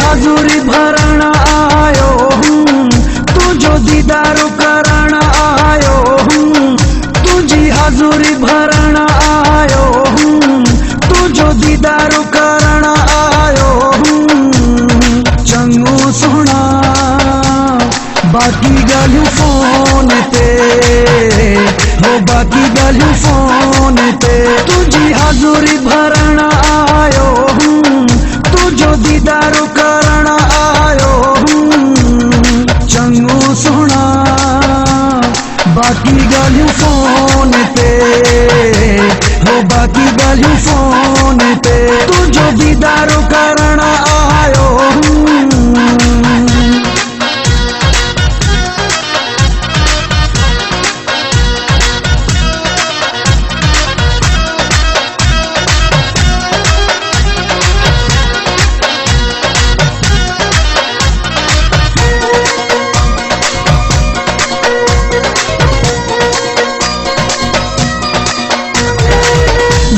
हाजुरी भरण आयो हूँ, तुझो दीदार करण आयो हूँ, तुझी हाजुरी भरण आयो हूँ, तुझो दीदार करण आयो हूँ। चंगो सोना बाकी गालियूं फोन ते, हो बाकी गालियूं फोन ते, तुझी हाजुरी भरण आयो हूँ, तुझो दीदार करण आयो हूँ। चंगो सोना बाकी गालियूं फोन ते, हो बाकी गालियूं फोन ते, तुझो दीदार करण आयो हूँ।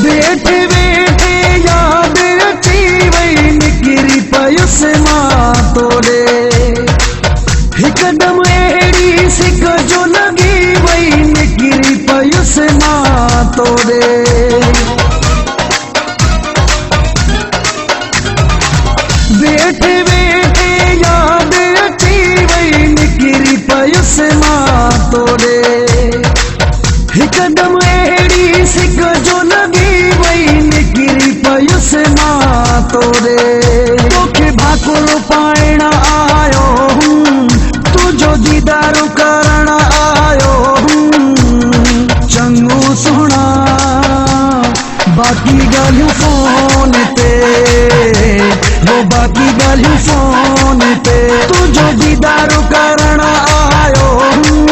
बैठे बैठे याद अची वई निकिरी पयुस मां तोड़े, हिकदम अहिड़ी सिक जो लगी वई निकिरी पयुस मां तोड़े। बैठे बैठे याद अची वई निकिरी पयुस मां तोड़े, हिकदम अहिड़ी सिक जो लगी वई निकिरी पयुस मां तोड़े। तोखे भाकुर पाइण आयो हूँ, तुझो दीदार करण आयो हूँ। चंगो सोना बाकी गालियूं फोन ते, हो बाकी गालियूं फोन ते, तुझो दीदार करण आयो हूँ।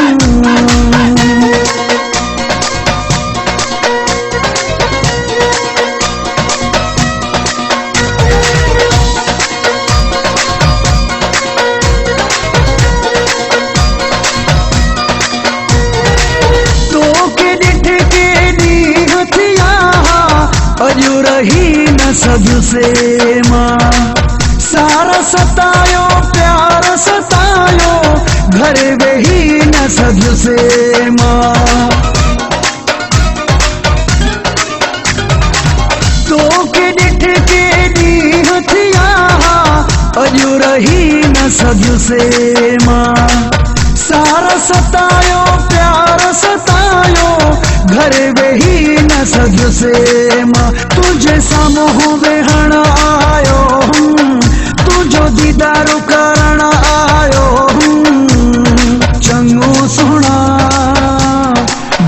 अजू रही न सजू से मां, सारा सतायो प्यार सतायो, घर वेही न सजू से मां। तो के डिठ के ॾींहं थिया, अजू रही न सजू से मां, सारा सतायो प्यार सतायो, घर वेही न सजू से मां। तुझे साम्हूं वेहण आयो हूँ, तुझो दीदार करण आयो हूँ। चंगो सोना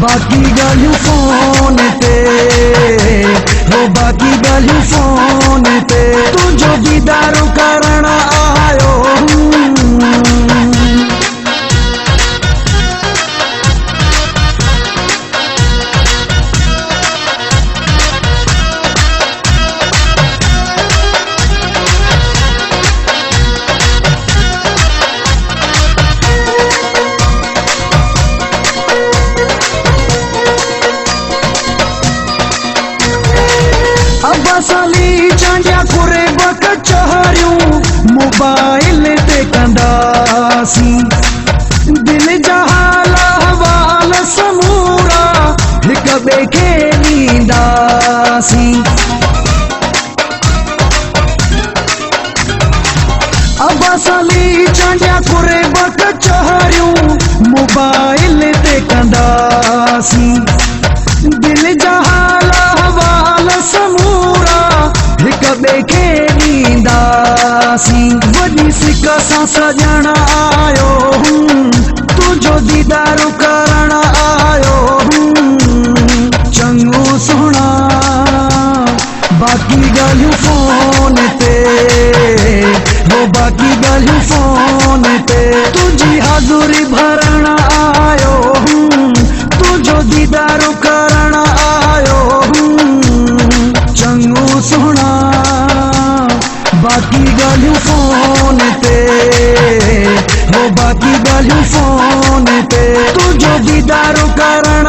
बाकी गालियूं फोन ते, हो बाकी गालियूं फोन ते, तुझो दीदार करण आयो हूँ। अबासाली चांडिया कुरे बक चहरियूं, मोबाइल ते कंदासी, दिल जा हाल अहवाल समूरा हिक ॿिए खे ॾींदासी। अबासाली चांडिया कुरे बक चहरियूं, मोबाइल ते कंदासी, दिल जा हाल अहवाल समूरा हिक ॿिए खे ॾींदासी। वॾी सिक सां सजण आयो हूँ, तुझो दीदार करण आयो हूँ। चंगो सोना बाकी गालियूं फोन ते, हो बाकी गालियूं फोन ते, तुझी हाजुरी भरण आयो हूँ, तुझो दीदार करण आयो हूँ। चंगो सोना बाकी गालियूं फोन ते, हो बाकी गालियूं फोन ते, तुझो दीदार करण